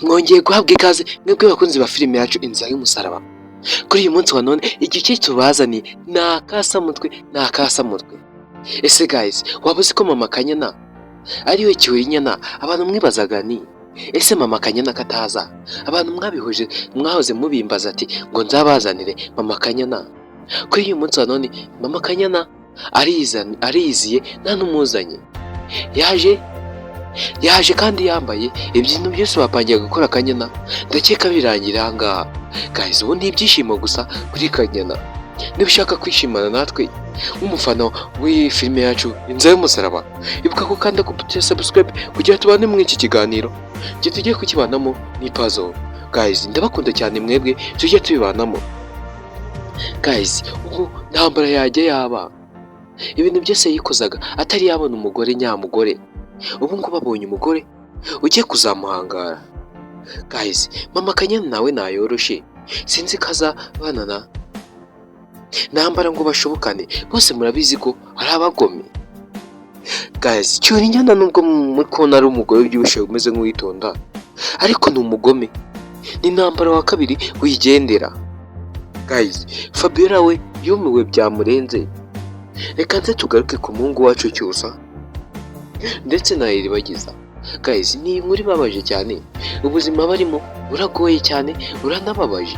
Mwongeye guhabwa ikaze mwebwe bakunzi ba filime yacu Inzira y'Umusaraba. Kuri uyu munsi wa none igice tubazaniye ni akasamutwe. Ese guys, waba uzi ko Mama Kanyana ariwe Cyurinyana abantu mwibazaga ni ese Mama Kanyana kataza? Abantu mwahoze mubimbaza ati ngo nzabazanire Mama Kanyana. Kuri uyu munsi wa none Mama Kanyana ariyiziye nta n'umuzanye. Yaje kandi yambaye ibintu byose bapangiye gukora Kanyana, ndakeka birangira aha ngaha. Guys, ubu ni ibyishimo gusa kuri Kanyana. Niba ushaka kwishimana natwe nk'umufana w'iyi filime yacu Inzira y'Umusaraba, ibuka gukanda kuri subscribe kugira tubane muri iki kiganiro. Njye tugiye kukibanamo ni puzzle. Guys, ndabakunda cyane mwebwe tujye tubibanamo. Guys, ubu ntambara yajya yaba. Ibintu byose yikozaga atari yabona umugore nyamugore. Ubu ngubu abonye umugore ugiye kuzamuhangara. Guys, Mama Kanyana nawe nayoroshe. Sinzi kazabanana ntambara ngo bashobokane. Bose murabizi ko ari abagome. Guys, Cyurinyana nubwo muri kubona ari umugore ubyibushye umeze nk'uwitonda, ariko ni umugome. Ni ntambara wa kabiri wigendera. Guys, Fabiola we yumiwe byamurenze. Reka nze tugaruke ku muhungu wacu Cyusa ndetse na Iribagiza. Guys, ni inkuru ibabaje cyane. Ubuzima barimo buragoye cyane, buranababaje.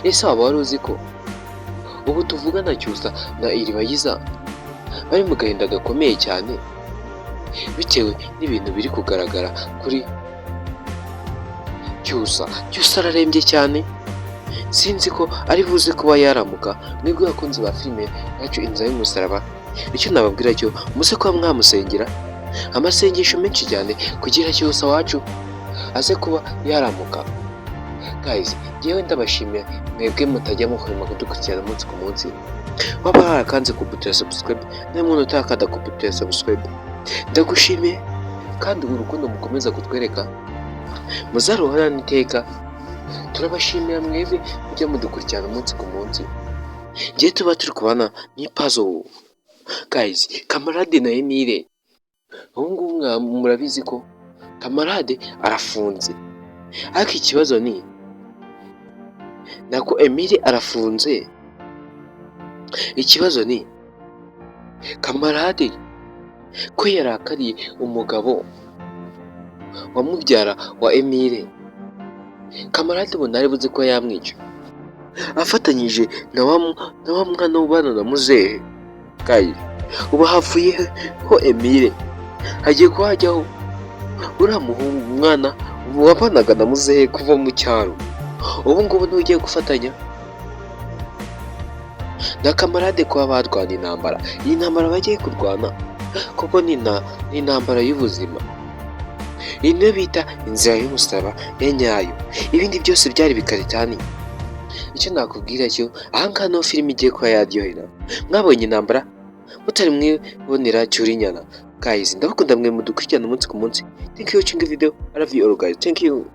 Ese waba wari uzi ko ubu tuvugana Cyusa na Iribagiza bari mu gahinda gakomeye cyane bitewe n'ibintu biri kugaragara kuri Cyusa. Cyusa ararembye cyane, sinzi ko ari buze kuba yaramuka. Mwebwe bakunzi ba filime yacu Inzira y'Umusaraba, icyo nababwira cyo muze kuba mwamusengera amasengesho menshi cyane kugira Cyusa wacu aze kuba yaramuka. Guys, yewe ndabashimiye mwebwe mutajya muhwema kudukurikirana umunsi ku munsi. Waba harakanze kubutira subscribe n'umuntu utakanda kubutira subscribe, ndagushimiye kandi urukundo mukomeza kutwereka muzaruhorana iteka. Turabashimira mwebwe mujya mudukurikirana umunsi ku munsi. Ngiye tuba turi kubana ni puzzle. Guys, Kamarade na Emile, ubu ngubu murabizi ko Kamarade arafunze, ariko ikibazo ni nako Emile arafunze. Ikibazo ni Kamarade ko yarakariye umugabo wa mubyara wa Emile. Kamarade ubu ntari buzi ko yamwica afatanyije na wa mwana ubana na muzehe. Guys, ubu havuye ho Emile hagiye kuhajyaho uriya muhungu umwana wabanaga na muzehe kuva mu cyaro. Ubu ngubu niwe ugiye gufatanya na Kamarade kuba barwana intambara. Iyi ntambara bagiye kurwana kuko ni intambara y'ubuzima. Iyi niyo bita Inzira y'Umusaraba ya nyayo. Ibindi byose byari bikaritani. Icyo nakubwira cyo ahangaha niho filime igiye kuba yaryohera. Mwabonye intambara mutari mwibonera Cyurinyana. Guys, ndabakunda mwe mudukurikirana umunsi ku munsi. Thank you for watching the video. I love you all guys. Thank you.